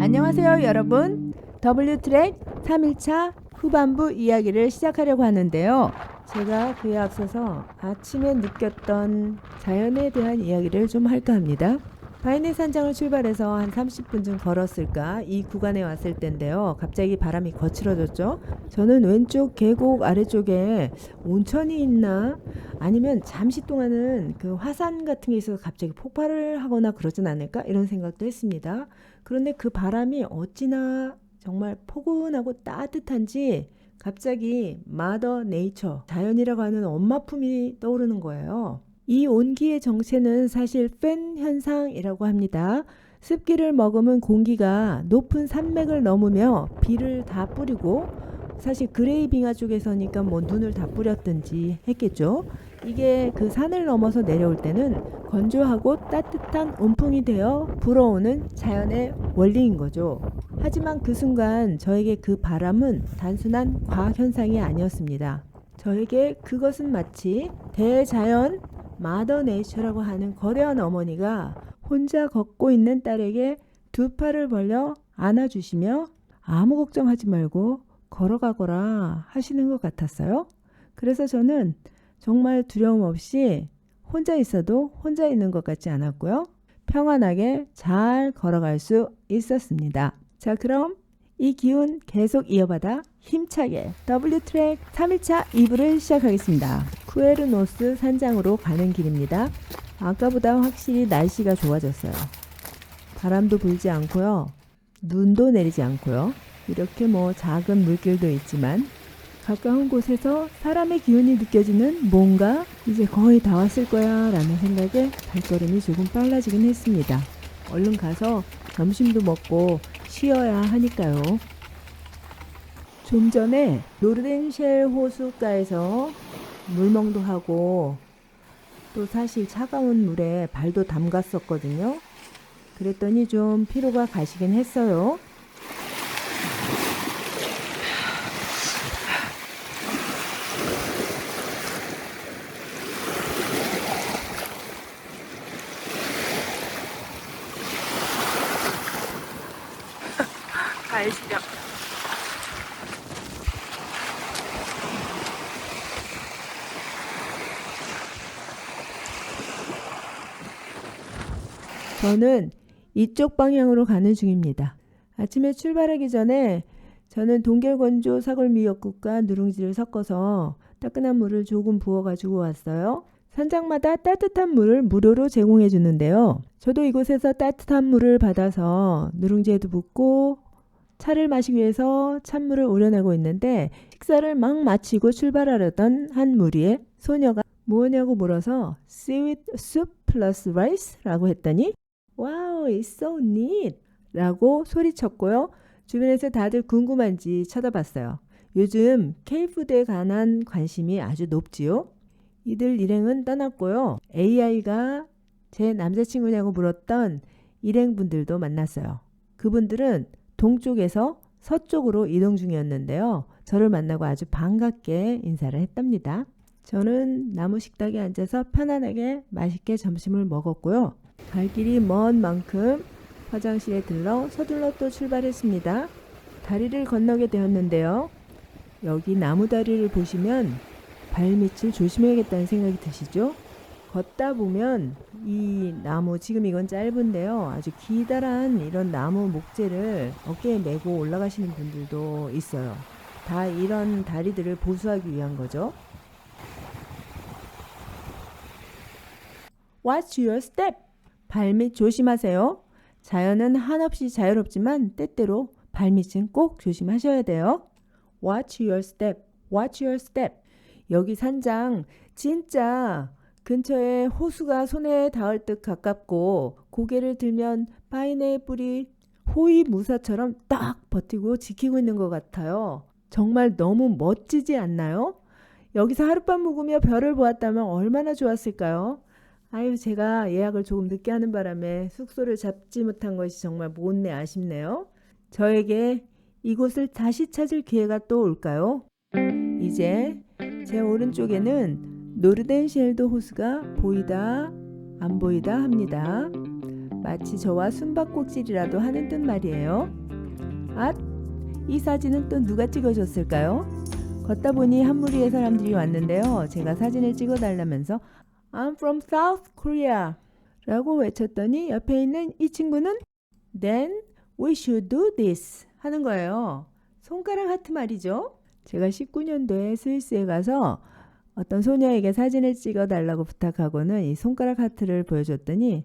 안녕하세요 여러분. W트랙 3일차 후반부 이야기를 시작하려고 하는데요. 제가 그에 앞서서 아침에 느꼈던 자연에 대한 이야기를 좀 할까 합니다. 바이네 산장을 출발해서 한 30분쯤 걸었을까 이 구간에 왔을 때인데요. 갑자기 바람이 거칠어졌죠. 저는 왼쪽 계곡 아래쪽에 온천이 있나 아니면 잠시 동안은 그 화산 같은 게 있어서 갑자기 폭발을 하거나 그러진 않을까 이런 생각도 했습니다. 그런데 그 바람이 어찌나 정말 포근하고 따뜻한지 갑자기 마더 네이처, 자연이라고 하는 엄마 품이 떠오르는 거예요. 이 온기의 정체는 사실 팬 현상이라고 합니다. 습기를 머금은 공기가 높은 산맥을 넘으며 비를 다 뿌리고, 사실 그레이 빙하 쪽에서니까 뭐 눈을 다 뿌렸든지 했겠죠. 이게 그 산을 넘어서 내려올 때는 건조하고 따뜻한 온풍이 되어 불어오는 자연의 원리인 거죠. 하지만 그 순간 저에게 그 바람은 단순한 과학 현상이 아니었습니다. 저에게 그것은 마치 대자연 마더 네이처라고 하는 거대한 어머니가 혼자 걷고 있는 딸에게 두 팔을 벌려 안아주시며 아무 걱정하지 말고 걸어가거라 하시는 것 같았어요. 그래서 저는 정말 두려움 없이 혼자 있어도 혼자 있는 것 같지 않았고요. 평안하게 잘 걸어갈 수 있었습니다. 자, 그럼 이 기운 계속 이어받아 힘차게 W트랙 3일차 2부를 시작하겠습니다. 쿠에르노스 산장으로 가는 길입니다. 아까보다 확실히 날씨가 좋아졌어요. 바람도 불지 않고요. 눈도 내리지 않고요. 이렇게 뭐 작은 물길도 있지만 가까운 곳에서 사람의 기운이 느껴지는 뭔가 이제 거의 다 왔을 거야 라는 생각에 발걸음이 조금 빨라지긴 했습니다. 얼른 가서 점심도 먹고 쉬어야 하니까요. 좀 전에 노르덴쉘 호숫가에서 물멍도 하고 또 사실 차가운 물에 발도 담갔었거든요. 그랬더니 좀 피로가 가시긴 했어요. 가시죠. 저는 이쪽 방향으로 가는 중입니다. 아침에 출발하기 전에 저는 동결건조 사골미역국과 누룽지를 섞어서 따끈한 물을 조금 부어가지고 왔어요. 산장마다 따뜻한 물을 무료로 제공해 주는데요. 저도 이곳에서 따뜻한 물을 받아서 누룽지에도 붓고 차를 마시기 위해서 찬물을 우려내고 있는데 식사를 막 마치고 출발하려던 한 무리의 소녀가 뭐냐고 물어서 seaweed soup plus rice 라고 했더니 wow, it's so neat 라고 소리쳤고요. 주변에서 다들 궁금한지 쳐다봤어요. 요즘 K푸드에 관한 관심이 아주 높지요. 이들 일행은 떠났고요. AI가 제 남자친구냐고 물었던 일행분들도 만났어요. 그분들은 동쪽에서 서쪽으로 이동 중이었는데요. 저를 만나고 아주 반갑게 인사를 했답니다. 저는 나무 식탁에 앉아서 편안하게 맛있게 점심을 먹었고요. 갈 길이 먼 만큼 화장실에 들러 서둘러 또 출발했습니다. 다리를 건너게 되었는데요. 여기 나무 다리를 보시면 발밑을 조심해야겠다는 생각이 드시죠? 걷다 보면 이 나무, 지금 이건 짧은데요. 아주 기다란 이런 나무 목재를 어깨에 메고 올라가시는 분들도 있어요. 다 이런 다리들을 보수하기 위한 거죠. Watch your step. 발밑 조심하세요. 자연은 한없이 자유롭지만 때때로 발밑은 꼭 조심하셔야 돼요. Watch your step. Watch your step. 여기 산장 진짜 근처에 호수가 손에 닿을 듯 가깝고 고개를 들면 파인의 뿌리 호위무사처럼 딱 버티고 지키고 있는 것 같아요. 정말 너무 멋지지 않나요? 여기서 하룻밤 묵으며 별을 보았다면 얼마나 좋았을까요? 아유, 제가 예약을 조금 늦게 하는 바람에 숙소를 잡지 못한 것이 정말 못내 아쉽네요. 저에게 이곳을 다시 찾을 기회가 또 올까요? 이제 제 오른쪽에는 노르덴쉘도 호수가 보이다 안 보이다 합니다. 마치 저와 숨바꼭질이라도 하는 듯 말이에요. 아, 이 사진은 또 누가 찍어줬을까요? 걷다 보니 한 무리의 사람들이 왔는데요. 제가 사진을 찍어달라면서 I'm from South Korea 라고 외쳤더니 옆에 있는 이 친구는 Then we should do this 하는 거예요. 손가락 하트 말이죠. 제가 19년도에 스위스에 가서 어떤 소녀에게 사진을 찍어달라고 부탁하고는 이 손가락 하트를 보여줬더니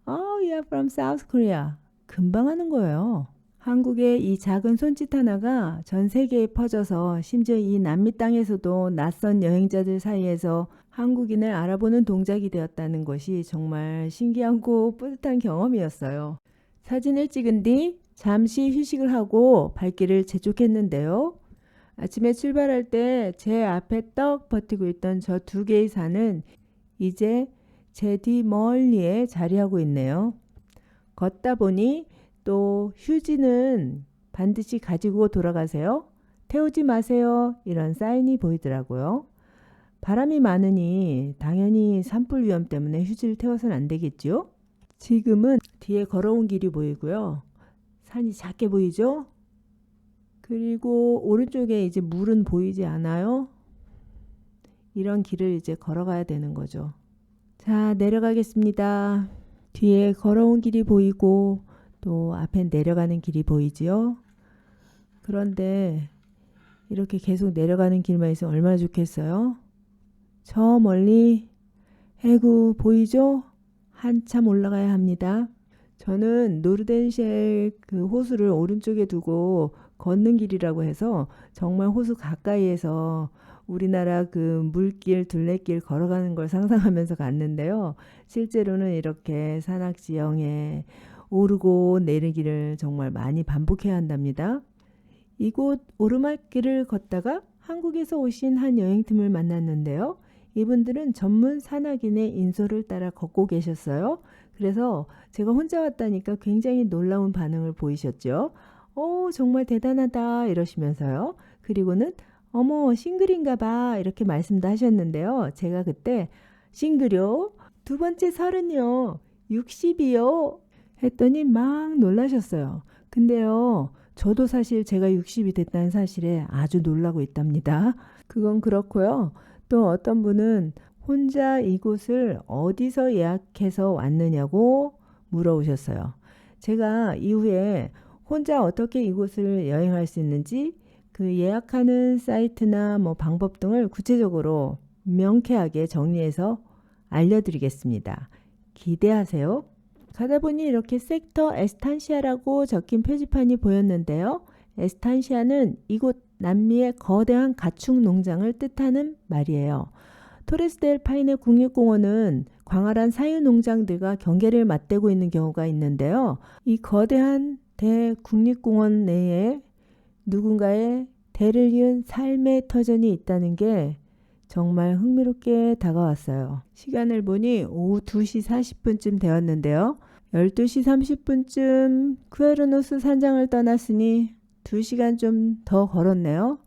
Oh, you're from South Korea. 금방 하는 거예요. 한국의 이 작은 손짓 하나가 전 세계에 퍼져서 심지어 이 남미 땅에서도 낯선 여행자들 사이에서 한국인을 알아보는 동작이 되었다는 것이 정말 신기하고 뿌듯한 경험이었어요. 사진을 찍은 뒤 잠시 휴식을 하고 발길을 재촉했는데요. 아침에 출발할 때 제 앞에 떡 버티고 있던 저 두 개의 산은 이제 제 뒤 멀리에 자리하고 있네요. 걷다 보니 또 휴지는 반드시 가지고 돌아가세요. 태우지 마세요. 이런 사인이 보이더라고요. 바람이 많으니 당연히 산불 위험 때문에 휴지를 태워서는 안 되겠죠. 지금은 뒤에 걸어온 길이 보이고요. 산이 작게 보이죠? 그리고 오른쪽에 이제 물은 보이지 않아요? 이런 길을 이제 걸어가야 되는 거죠. 자, 내려가겠습니다. 뒤에 걸어온 길이 보이고 또 앞에 내려가는 길이 보이지요? 그런데 이렇게 계속 내려가는 길만 있으면 얼마나 좋겠어요? 저 멀리 해구 보이죠? 한참 올라가야 합니다. 저는 노르덴쉘 그 호수를 오른쪽에 두고 걷는 길이라고 해서 정말 호수 가까이에서 우리나라 그 물길, 둘레길 걸어가는 걸 상상하면서 갔는데요. 실제로는 이렇게 산악지형에 오르고 내리기를 정말 많이 반복해야 한답니다. 이곳 오르막길을 걷다가 한국에서 오신 한 여행팀을 만났는데요. 이분들은 전문 산악인의 인솔을 따라 걷고 계셨어요. 그래서 제가 혼자 왔다니까 굉장히 놀라운 반응을 보이셨죠. 오, 정말 대단하다 이러시면서요. 그리고는 어머, 싱글인가 봐 이렇게 말씀도 하셨는데요. 제가 그때 싱글요? 두 번째 설은요? 60이요? 했더니 막 놀라셨어요. 근데요, 저도 사실 제가 60이 됐다는 사실에 아주 놀라고 있답니다. 그건 그렇고요. 또 어떤 분은 혼자 이곳을 어디서 예약해서 왔느냐고 물어오셨어요. 제가 이후에 혼자 어떻게 이곳을 여행할 수 있는지 그 예약하는 사이트나 뭐 방법 등을 구체적으로 명쾌하게 정리해서 알려드리겠습니다. 기대하세요. 가다 보니 이렇게 섹터 에스탄시아라고 적힌 표지판이 보였는데요. 에스탄시아는 이곳 남미의 거대한 가축 농장을 뜻하는 말이에요. 토레스델 파이네 국립공원은 광활한 사유농장들과 경계를 맞대고 있는 경우가 있는데요. 이 거대한 대국립공원 내에 누군가의 대를 이은 삶의 터전이 있다는 게 정말 흥미롭게 다가왔어요. 시간을 보니 오후 2시 40분쯤 되었는데요. 12시 30분쯤 쿠에르노스 산장을 떠났으니 2시간 좀 더 걸었네요.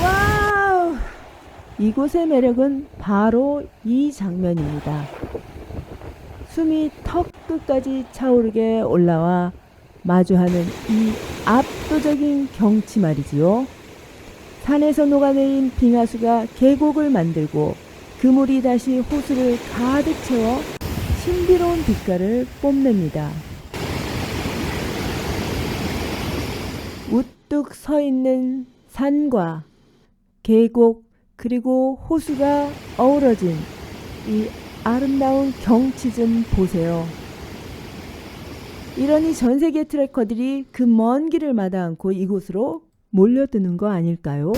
와우! 이곳의 매력은 바로 이 장면입니다. 숨이 턱 끝까지 차오르게 올라와 마주하는 이 압도적인 경치 말이지요. 산에서 녹아내린 빙하수가 계곡을 만들고 그 물이 다시 호수를 가득 채워 신비로운 빛깔을 뽐냅니다. 우뚝 서 있는 산과 계곡 그리고 호수가 어우러진 이 아름다운 경치 좀 보세요. 이러니 전 세계 트레커들이 그 먼 길을 마다 않고 이곳으로 몰려드는 거 아닐까요?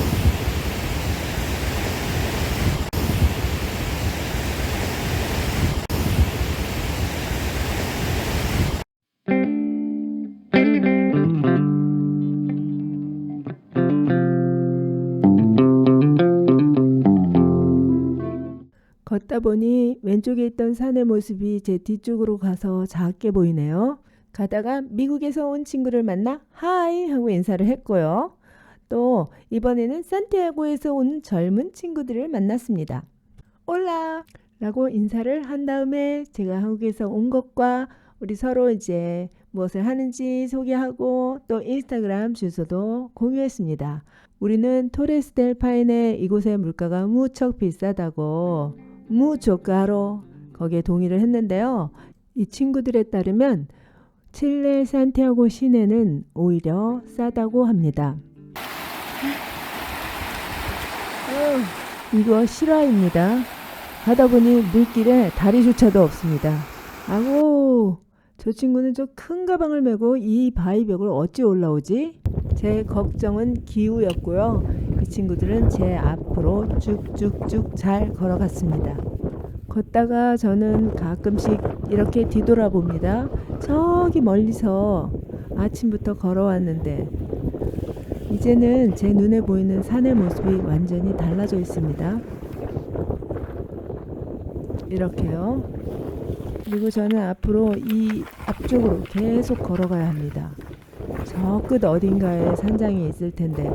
걷다 보니 왼쪽에 있던 산의 모습이 제 뒤쪽으로 가서 작게 보이네요. 가다가 미국에서 온 친구를 만나 하이 하고 인사를 했고요. 또 이번에는 산티아고에서 온 젊은 친구들을 만났습니다. 올라, 라고 인사를 한 다음에 제가 한국에서 온 것과 우리 서로 이제 무엇을 하는지 소개하고 또 인스타그램 주소도 공유했습니다. 우리는 토레스 델 파인에 이곳의 물가가 무척 비싸다고 무조가로 거기에 동의를 했는데요. 이 친구들에 따르면 칠레 산티아고 시내는 오히려 싸다고 합니다. 이거 실화입니다. 가다 보니 물길에 다리조차도 없습니다. 아고, 저 친구는 저 큰 가방을 메고 이 바위벽을 어찌 올라오지? 제 걱정은 기후였고요. 그 친구들은 제 앞으로 쭉쭉쭉 잘 걸어갔습니다. 걷다가 저는 가끔씩 이렇게 뒤돌아봅니다. 저기 멀리서 아침부터 걸어왔는데 이제는 제 눈에 보이는 산의 모습이 완전히 달라져 있습니다. 이렇게요. 그리고 저는 앞으로 이 앞쪽으로 계속 걸어가야 합니다. 저 끝 어딘가에 산장이 있을 텐데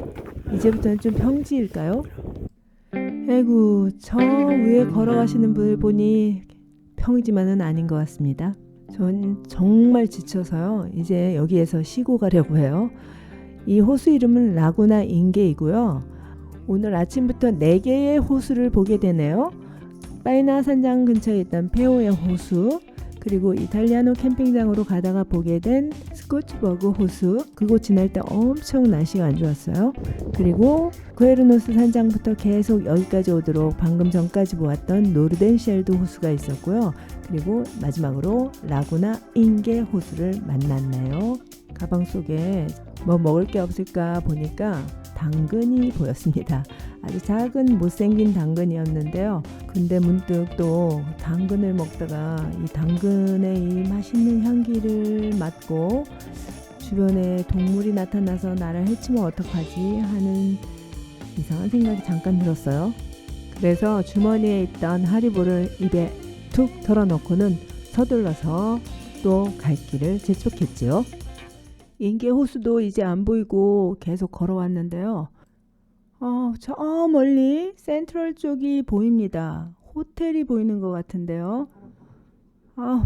이제부터는 좀 평지일까요? 아이고, 저 위에 걸어가시는 분을 보니 평지만은 아닌 것 같습니다. 전 정말 지쳐서요. 이제 여기에서 쉬고 가려고 해요. 이 호수 이름은 라구나 인게이고요. 오늘 아침부터 4개의 호수를 보게 되네요. 파이나 산장 근처에 있던 페오에 호수, 그리고 이탈리아노 캠핑장으로 가다가 보게 된 스코츠버그 호수, 그곳 지날 때 엄청 날씨가 안 좋았어요. 그리고 구에르노스 산장부터 계속 여기까지 오도록 방금 전까지 보았던 노르덴쉘드 호수가 있었고요. 그리고 마지막으로 라구나 인게 호수를 만났네요. 가방 속에 뭐 먹을 게 없을까 보니까 당근이 보였습니다. 아주 작은 못생긴 당근이었는데요. 근데 문득 또 당근을 먹다가 이 당근의 이 맛있는 향기를 맡고 주변에 동물이 나타나서 나를 해치면 어떡하지 하는 이상한 생각이 잠깐 들었어요. 그래서 주머니에 있던 하리보를 입에 툭 털어놓고는 서둘러서 또 갈 길을 재촉했지요. 인게 호수도 이제 안 보이고 계속 걸어왔는데요. 저 멀리 센트럴 쪽이 보입니다. 호텔이 보이는 것 같은데요.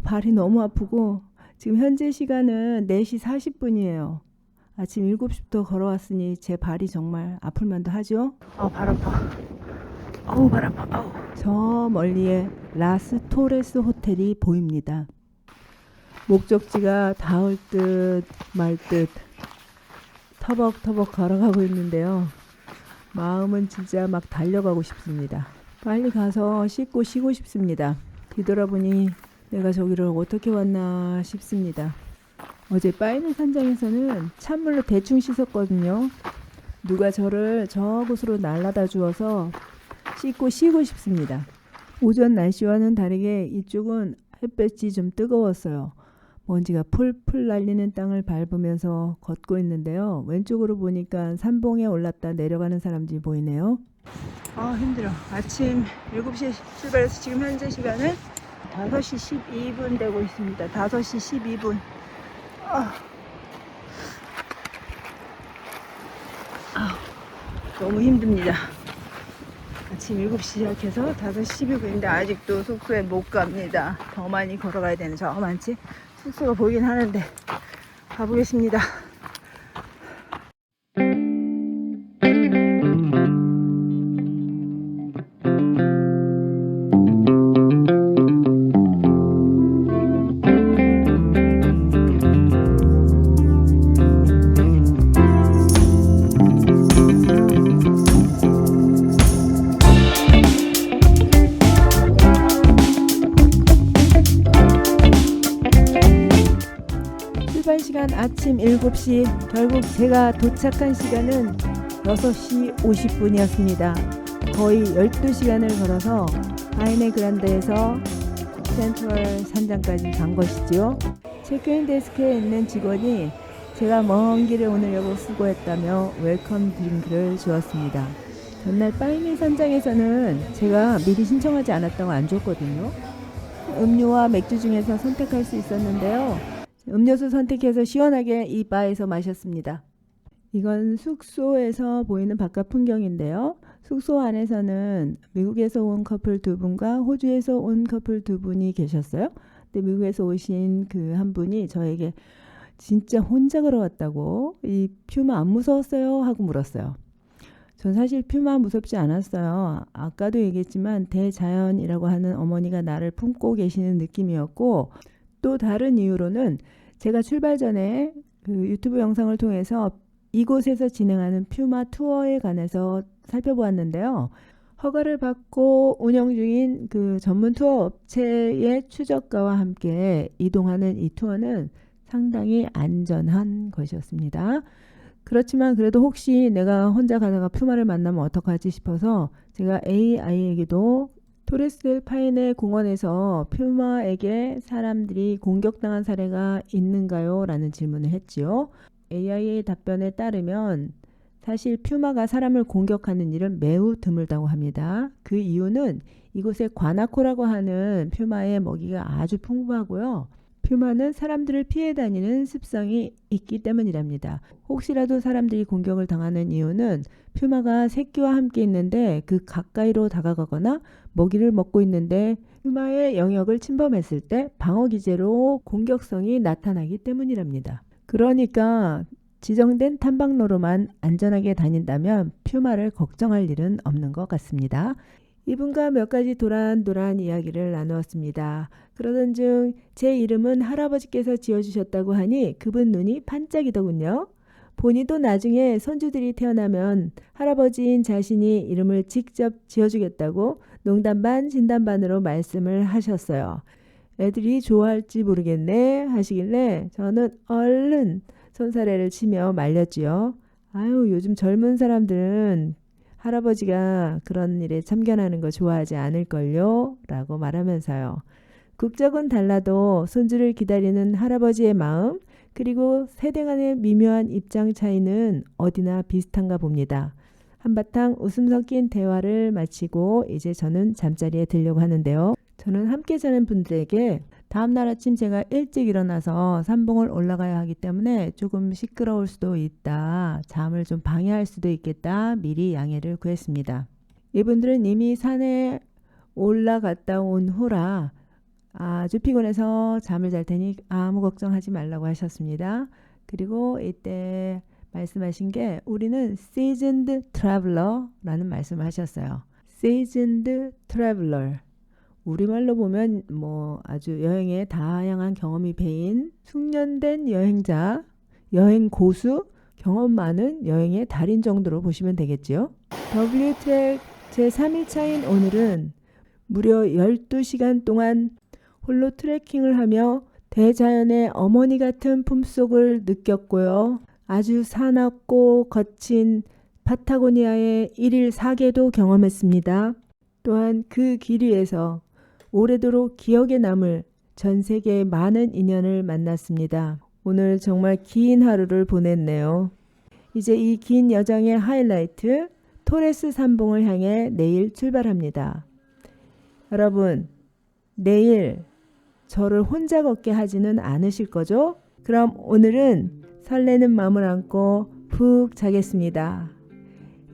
발이 너무 아프고 지금 현재 시간은 4시 40분이에요. 아침 7시부터 걸어왔으니 제 발이 정말 아플 만도 하죠. 발 아파. 발 아파. 저 멀리에 라스 토레스 호텔이 보입니다. 목적지가 닿을 듯 말 듯 터벅터벅 걸어가고 있는데요. 마음은 진짜 막 달려가고 싶습니다. 빨리 가서 씻고 쉬고 싶습니다. 뒤돌아보니 내가 저기를 어떻게 왔나 싶습니다. 어제 파이네 산장에서는 찬물로 대충 씻었거든요. 누가 저를 저곳으로 날라다 주어서 씻고 쉬고 싶습니다. 오전 날씨와는 다르게 이쪽은 햇볕이 좀 뜨거웠어요. 먼지가 풀풀 날리는 땅을 밟으면서 걷고 있는데요. 왼쪽으로 보니까 산봉에 올랐다 내려가는 사람들이 보이네요. 힘들어. 아침 7시에 출발해서 지금 현재 시간은 5시 12분 되고 있습니다. 5시 12분. 너무 힘듭니다. 아침 7시 시작해서 5시 12분인데 아직도 숙소에 못 갑니다. 더 많이 걸어가야 되는 저 많지? 숙소가 보이긴 하는데 가보겠습니다. 시간 아침 7시, 결국 제가 도착한 시간은 6시 50분이었습니다. 거의 12시간을 걸어서 파이네 그란데에서 센트럴 산장까지 간 것이지요. 체크인 데스크에 있는 직원이 제가 먼 길에 오느냐고 수고했다며 웰컴 드링크를 주었습니다. 전날 파이네 산장에서는 제가 미리 신청하지 않았다고 안 줬거든요. 음료와 맥주 중에서 선택할 수 있었는데요. 음료수 선택해서 시원하게 이 바에서 마셨습니다. 이건 숙소에서 보이는 바깥 풍경인데요. 숙소 안에서는 미국에서 온 커플 두 분과 호주에서 온 커플 두 분이 계셨어요. 근데 미국에서 오신 그 한 분이 저에게 진짜 혼자 걸어왔다고 이 퓨마 안 무서웠어요? 하고 물었어요. 전 사실 퓨마 무섭지 않았어요. 아까도 얘기했지만 대자연이라고 하는 어머니가 나를 품고 계시는 느낌이었고, 또 다른 이유로는 제가 출발 전에 그 유튜브 영상을 통해서 이곳에서 진행하는 퓨마 투어에 관해서 살펴보았는데요. 허가를 받고 운영 중인 그 전문 투어 업체의 추적과와 함께 이동하는 이 투어는 상당히 안전한 것이었습니다. 그렇지만 그래도 혹시 내가 혼자 가다가 퓨마를 만나면 어떡하지 싶어서 제가 AI에게도 토레스델 파인의 공원에서 퓨마에게 사람들이 공격당한 사례가 있는가요? 라는 질문을 했지요. AI의 답변에 따르면 사실 퓨마가 사람을 공격하는 일은 매우 드물다고 합니다. 그 이유는 이곳에 과나코라고 하는 퓨마의 먹이가 아주 풍부하고요. 퓨마는 사람들을 피해 다니는 습성이 있기 때문이랍니다. 혹시라도 사람들이 공격을 당하는 이유는 퓨마가 새끼와 함께 있는데 그 가까이로 다가가거나 먹이를 먹고 있는데 퓨마의 영역을 침범했을 때 방어 기제로 공격성이 나타나기 때문이랍니다. 그러니까 지정된 탐방로로만 안전하게 다닌다면 퓨마를 걱정할 일은 없는 것 같습니다. 이분과 몇 가지 도란도란 이야기를 나누었습니다. 그러던 중 제 이름은 할아버지께서 지어주셨다고 하니 그분 눈이 반짝이더군요. 본인도 나중에 손주들이 태어나면 할아버지인 자신이 이름을 직접 지어주겠다고 농담 반 진담 반으로 말씀을 하셨어요. 애들이 좋아할지 모르겠네 하시길래 저는 얼른 손사래를 치며 말렸지요. 아유, 요즘 젊은 사람들은 할아버지가 그런 일에 참견하는 거 좋아하지 않을걸요? 라고 말하면서요. 국적은 달라도 손주를 기다리는 할아버지의 마음, 그리고 세대 간의 미묘한 입장 차이는 어디나 비슷한가 봅니다. 한바탕 웃음 섞인 대화를 마치고 이제 저는 잠자리에 들려고 하는데요. 저는 함께 자는 분들에게 다음날 아침 제가 일찍 일어나서 산봉을 올라가야 하기 때문에 조금 시끄러울 수도 있다. 잠을 좀 방해할 수도 있겠다. 미리 양해를 구했습니다. 이분들은 이미 산에 올라갔다 온 후라 아주 피곤해서 잠을 잘 테니 아무 걱정하지 말라고 하셨습니다. 그리고 이때 말씀하신 게 우리는 seasoned traveler라는 말씀을 하셨어요. seasoned traveler. 우리말로 보면 뭐 아주 여행에 다양한 경험이 배인 숙련된 여행자, 여행 고수, 경험 많은 여행의 달인 정도로 보시면 되겠지요. W트랙 제3일차인 오늘은 무려 12시간 동안 홀로 트레킹을 하며 대자연의 어머니 같은 품속을 느꼈고요. 아주 사납고 거친 파타고니아의 1일 4개도 경험했습니다. 또한 그 길 위에서 오래도록 기억에 남을 전 세계의 많은 인연을 만났습니다. 오늘 정말 긴 하루를 보냈네요. 이제 이 긴 여정의 하이라이트 토레스 산봉을 향해 내일 출발합니다. 여러분, 내일 저를 혼자 걷게 하지는 않으실 거죠? 그럼 오늘은 설레는 마음을 안고 푹 자겠습니다.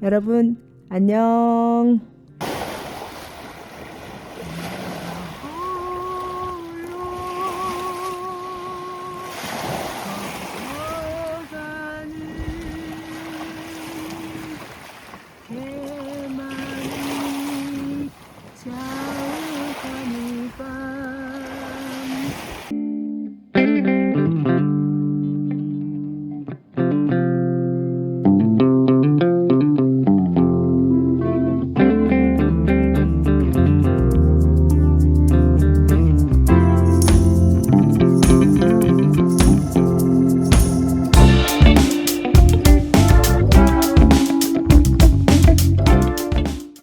여러분, 안녕.